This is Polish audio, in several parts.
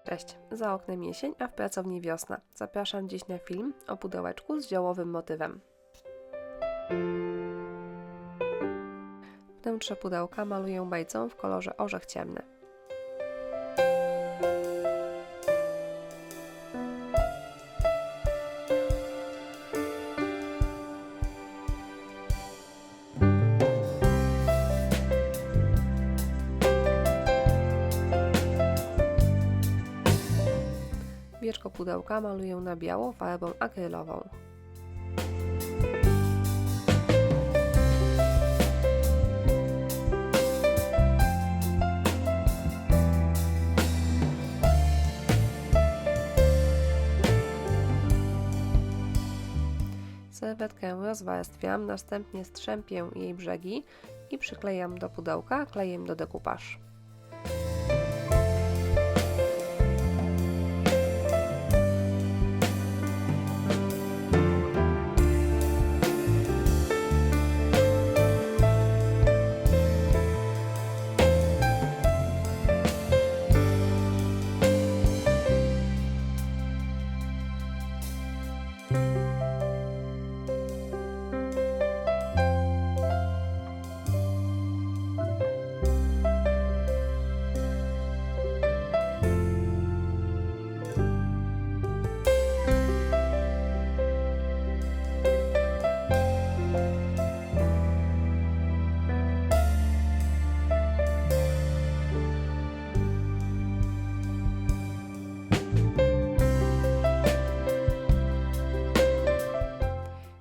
Cześć, za oknem jesień, a w pracowni wiosna. Zapraszam dziś na film o pudełeczku z ziołowym motywem. Wnętrze pudełka maluję bajcą w kolorze orzech ciemny. Wieczko pudełka maluję na biało farbą akrylową. Serwetkę rozwarstwiam, następnie strzępię jej brzegi i przyklejam do pudełka klejem do dekupaż.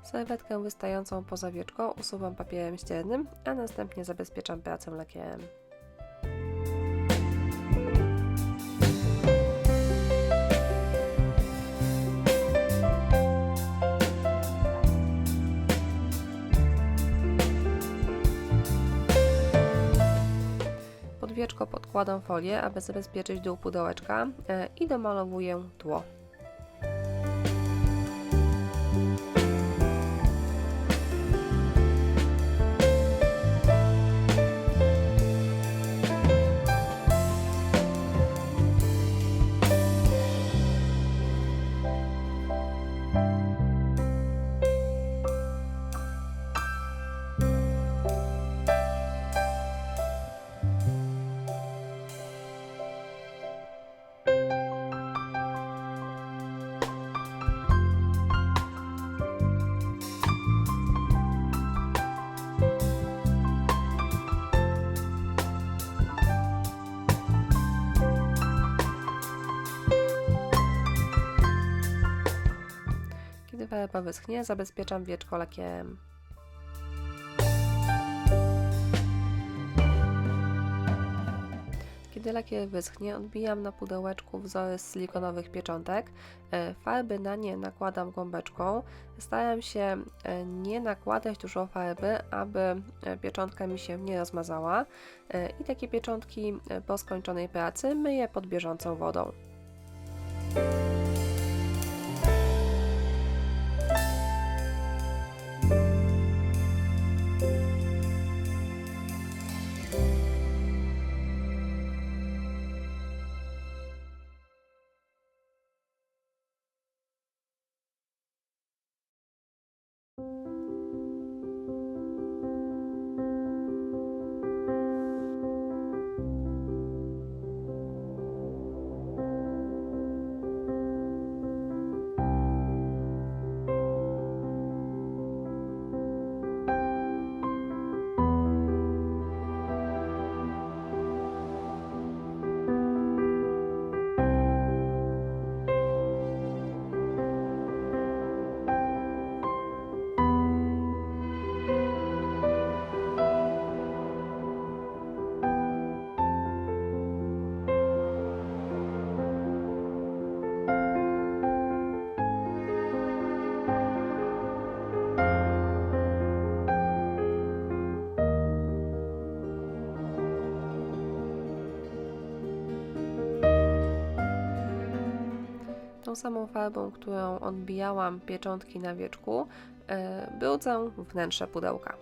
Serwetkę wystającą poza wieczko usuwam papierem ściernym, a następnie zabezpieczam pracę lakierem. Pod wieczko podkładam folię, aby zabezpieczyć dół pudełeczka i domalowuję tło. Kiedy farba wyschnie, zabezpieczam wieczko lakierem. Kiedy lakier wyschnie, odbijam na pudełeczku wzory z silikonowych pieczątek. Farby na nie nakładam gąbeczką. Staram się nie nakładać dużo farby, aby pieczątka mi się nie rozmazała. I takie pieczątki po skończonej pracy myję pod bieżącą wodą. Tą samą farbą, którą odbijałam pieczątki na wieczku, brudzę wnętrze pudełka.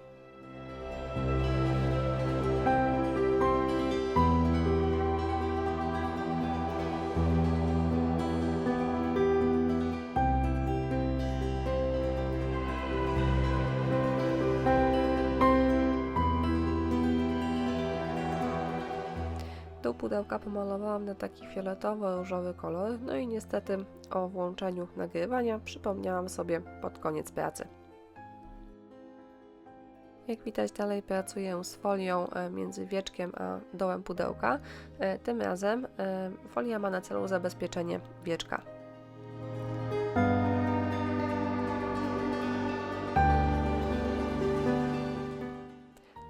Dół pudełka pomalowałam na taki fioletowo-różowy kolor, no i niestety o włączeniu nagrywania przypomniałam sobie pod koniec pracy. Jak widać, dalej pracuję z folią między wieczkiem a dołem pudełka. Tym razem folia ma na celu zabezpieczenie wieczka.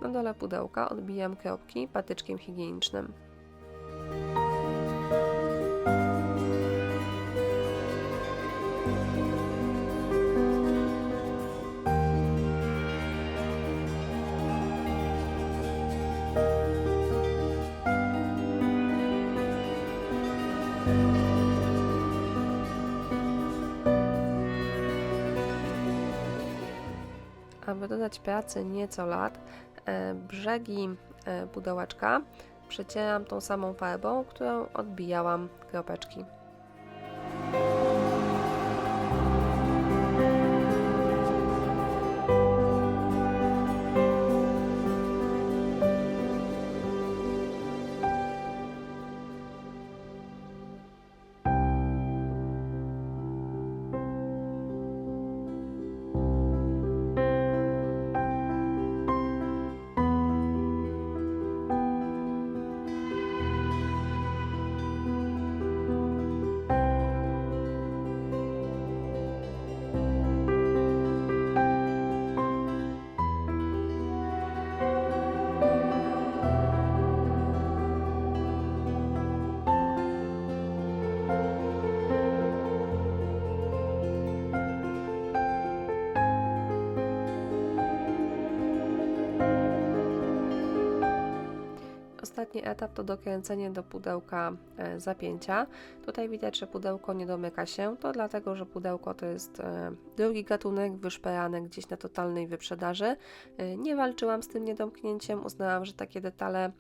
Na dole pudełka odbijam kropki patyczkiem higienicznym. Aby dodać pracy nieco lat, brzegi pudełeczka przecieram tą samą farbą, którą odbijałam kropeczki. Ostatni etap to dokręcenie do pudełka zapięcia. Tutaj widać, że pudełko nie domyka się, to dlatego, że pudełko to jest drugi gatunek wyszperany gdzieś na totalnej wyprzedaży. Nie walczyłam z tym niedomknięciem, uznałam, że takie detale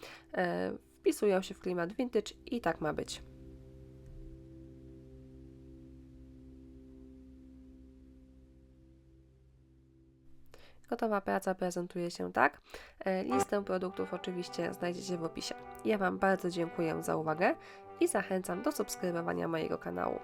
wpisują się w klimat vintage i tak ma być. Gotowa praca prezentuje się tak. Listę produktów oczywiście znajdziecie w opisie. Ja Wam bardzo dziękuję za uwagę i zachęcam do subskrybowania mojego kanału.